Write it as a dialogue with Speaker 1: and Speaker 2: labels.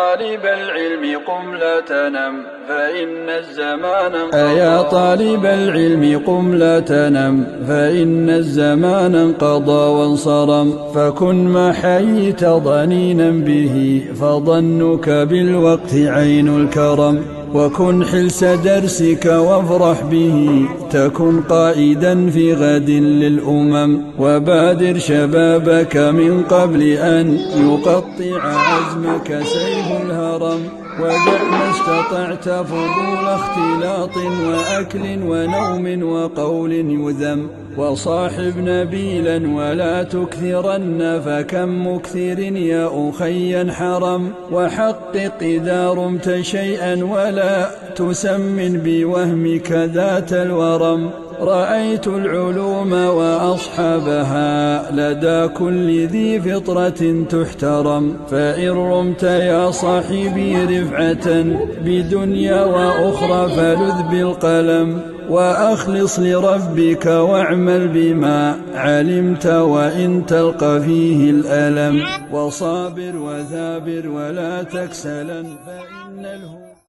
Speaker 1: طالب العلم قم لا تنم فإن الزمان انقضى.
Speaker 2: أيا طالب العلم قم لا تنم فإن الزمان انقضى وانصرم. فكن ما حييت ضنينا به فظنك بالوقت عين الكرم. وكن حلس درسك وافرح به تكن قائدا في غد للأمم. وبادر شبابك من قبل أن يقطع عزمك سيف الهرم. ودع ما استطعت فضول اختلاط وأكل ونوم وقول يذم. وصاحب نبيلا ولا تكثرن فكم مكثر يا أخي حرم. وحقق إذا رمت شيئا ولا تسمن بوهمك ذات الورم. رأيت العلوم وأصحابها لدى كل ذي فطرة تحترم. فإن رمت يا صاحبي رفعة بدنيا وأخرى فلذ بالقلم. وأخلص لربك واعمل بما علمت وإن تلقى فيه الألم. وصابر وثابر ولا تكسلا فإن الهموم